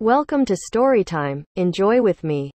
Welcome to Storytime. Enjoy with me.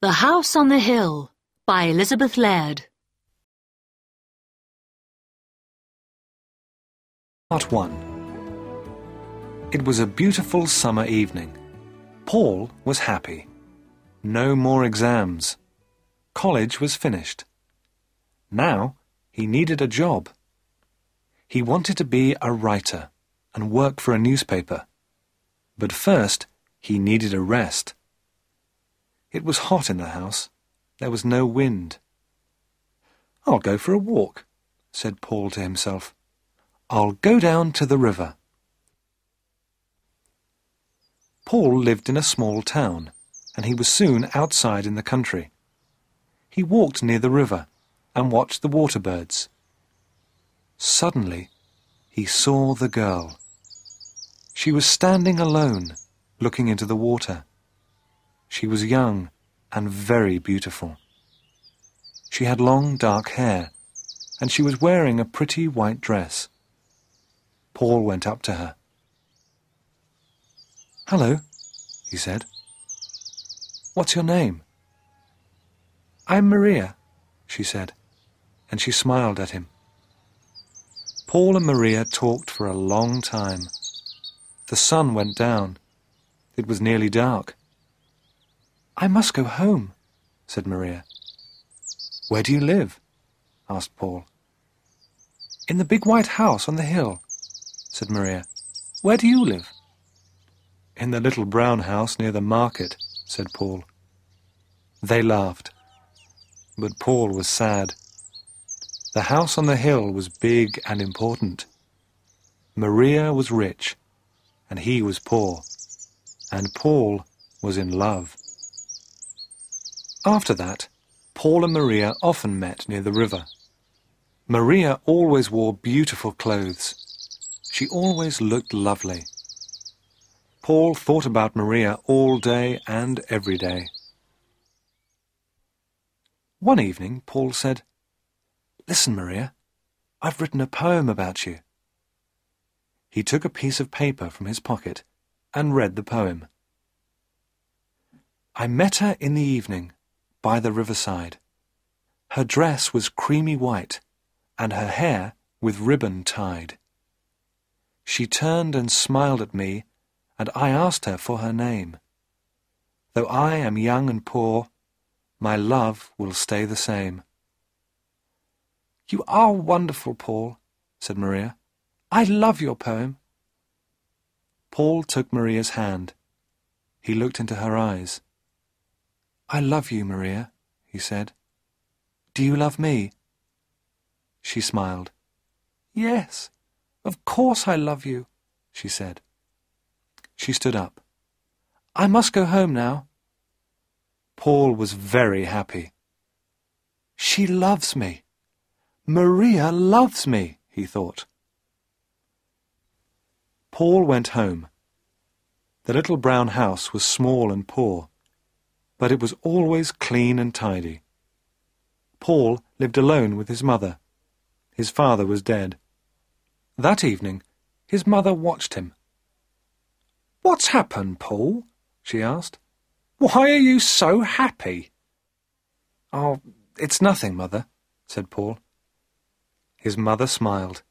The House on the Hill by Elizabeth Laird. Part 1. It was a beautiful summer evening. Paul was happy. No more exams. College was finished. Now he needed a job. He wanted to be a writer and work for a newspaper. But first he needed a rest. It was hot in the house. There was no wind. "I'll go for a walk," said Paul to himself. "I'll go down to the river." Paul lived in a small town, and he was soon outside in the country. He walked near the river and watched the water birds. Suddenly, he saw the girl. She was standing alone, looking into the water. She was young and very beautiful. She had long dark hair, and she was wearing a pretty white dress. Paul went up to her. "Hello," he said. "What's your name?" "I'm Maria," she said, and she smiled at him. Paul and Maria talked for a long time. The sun went down. It was nearly dark. "I must go home," said Maria. "Where do you live?" asked Paul. "In the big white house on the hill," said Maria. "Where do you live?" "In the little brown house near the market," said Paul. They laughed. But Paul was sad. The house on the hill was big and important. Maria was rich, and he was poor, and Paul was in love. After that, Paul and Maria often met near the river. Maria always wore beautiful clothes. She always looked lovely. Paul thought about Maria all day and every day. One evening, Paul said, "Listen, Maria, I've written a poem about you." He took a piece of paper from his pocket and read the poem. "I met her in the evening by the riverside. Her dress was creamy white, and her hair with ribbon tied. She turned and smiled at me, and I asked her for her name. Though I am young and poor, my love will stay the same." "You are wonderful, Paul," said Maria. "I love your poem." Paul took Maria's hand. He looked into her eyes. "I love you, Maria," he said. "Do you love me?" She smiled. "Yes, of course I love you," she said. She stood up. "I must go home now." Paul was very happy. "She loves me. Maria loves me," he thought. Paul went home. The little brown house was small and poor, but it was always clean and tidy. Paul lived alone with his mother. His father was dead. That evening, his mother watched him. "What's happened, Paul?" she asked. "Why are you so happy?" "Oh, it's nothing, Mother," said Paul. His mother smiled.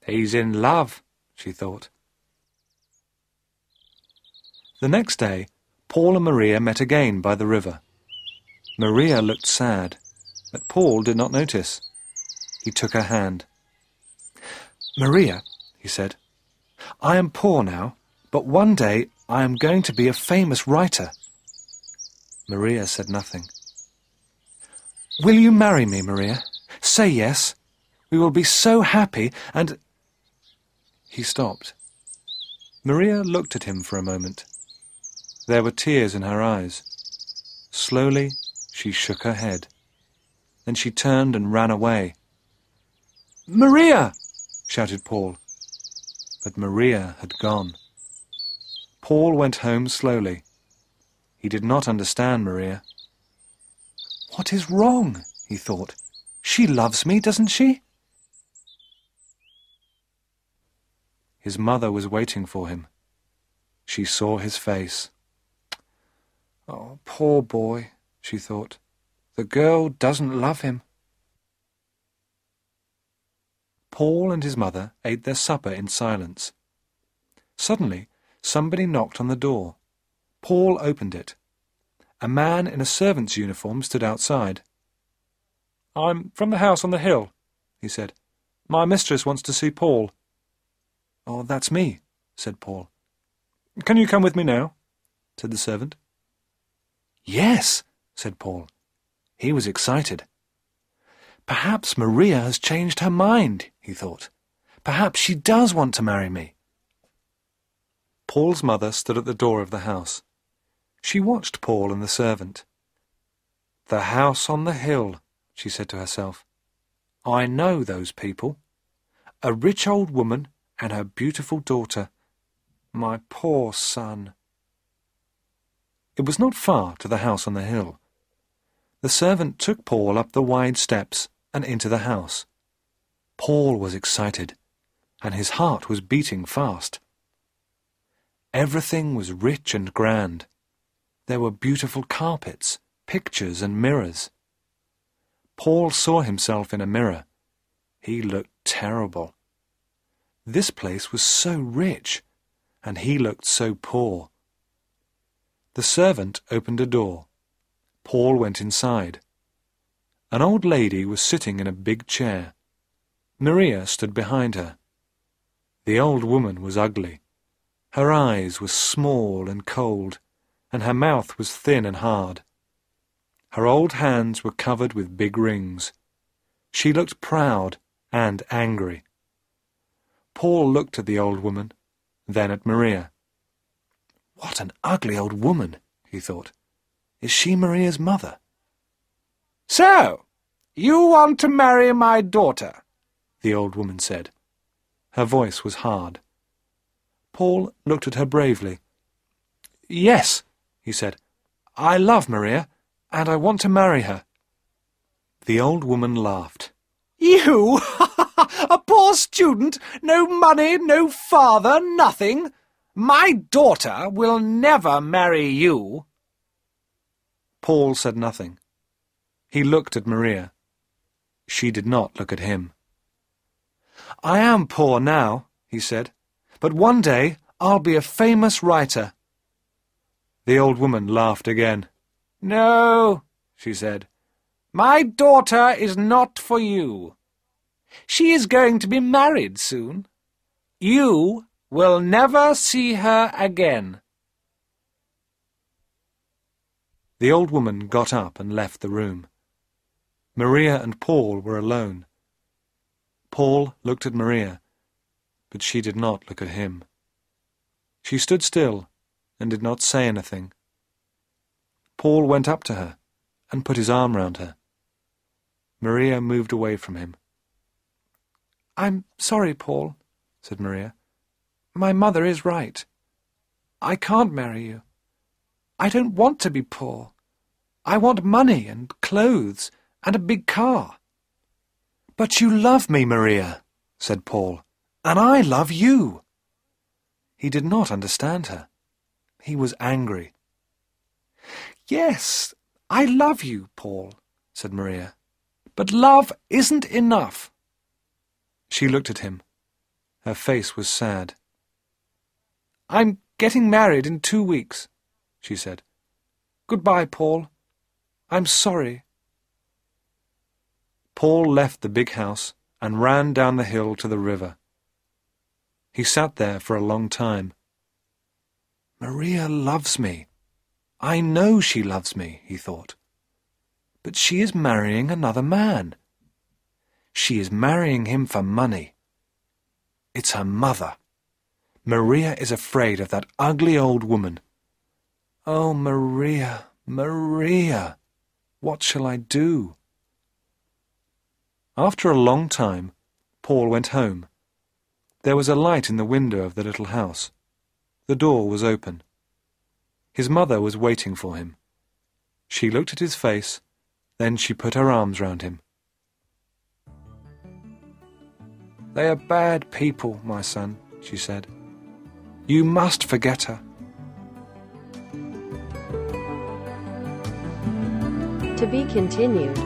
"He's in love," she thought. The next day, Paul and Maria met again by the river. Maria looked sad, but Paul did not notice. He took her hand. "Maria," he said, "I am poor now, but one day I am going to be a famous writer." Maria said nothing. "Will you marry me, Maria? Say yes. We will be so happy and—" He stopped. Maria looked at him for a moment. There were tears in her eyes. Slowly, she shook her head. Then she turned and ran away. "Maria!" shouted Paul. But Maria had gone. Paul went home slowly. He did not understand Maria. "What is wrong?" he thought. "She loves me, doesn't she?" His mother was waiting for him. She saw his face. "Oh, poor boy," she thought. "The girl doesn't love him." Paul and his mother ate their supper in silence. Suddenly, somebody knocked on the door. Paul opened it. A man in a servant's uniform stood outside. "I'm from the house on the hill," he said. "My mistress wants to see Paul." "Oh, that's me," said Paul. "Can you come with me now?" said the servant. "Yes," said Paul. He was excited. "Perhaps Maria has changed her mind," he thought. "Perhaps she does want to marry me." Paul's mother stood at the door of the house. She watched Paul and the servant. "The house on the hill," she said to herself. "I know those people. A rich old woman and her beautiful daughter. My poor son." It was not far to the house on the hill. The servant took Paul up the wide steps and into the house. Paul was excited, and his heart was beating fast. Everything was rich and grand. There were beautiful carpets, pictures and mirrors. Paul saw himself in a mirror. He looked terrible. This place was so rich, and he looked so poor. The servant opened a door. Paul went inside. An old lady was sitting in a big chair. Maria stood behind her. The old woman was ugly. Her eyes were small and cold, and her mouth was thin and hard. Her old hands were covered with big rings. She looked proud and angry. Paul looked at the old woman, then at Maria. "What an ugly old woman," he thought. "Is she Maria's mother?" "So, you want to marry my daughter?" the old woman said. Her voice was hard. Paul looked at her bravely. "Yes," he said. "I love Maria, and I want to marry her." The old woman laughed. "You? A poor student? No money, no father, nothing? My daughter will never marry you." Paul said nothing. He looked at Maria. She did not look at him. "I am poor now," he said, "but one day I'll be a famous writer." The old woman laughed again. "No," she said, "my daughter is not for you. She is going to be married soon. You will never see her again." The old woman got up and left the room. Maria and Paul were alone. Paul looked at Maria, but she did not look at him. She stood still and did not say anything. Paul went up to her and put his arm round her. Maria moved away from him. "I'm sorry, Paul," said Maria. "My mother is right. I can't marry you. I don't want to be poor. I want money and clothes and a big car." "But you love me, Maria," said Paul, "and I love you." He did not understand her. He was angry. "Yes, I love you, Paul," said Maria. "But love isn't enough." She looked at him. Her face was sad. "I'm getting married in 2 weeks," she said. "Goodbye, Paul. I'm sorry." Paul left the big house and ran down the hill to the river. He sat there for a long time. "Maria loves me. I know she loves me," he thought. "But she is marrying another man. She is marrying him for money. It's her mother. Maria is afraid of that ugly old woman. Oh, Maria, Maria, what shall I do?" After a long time, Paul went home. There was a light in the window of the little house. The door was open. His mother was waiting for him. She looked at his face, then she put her arms round him. "They are bad people, my son," she said. You must forget her. To be continued.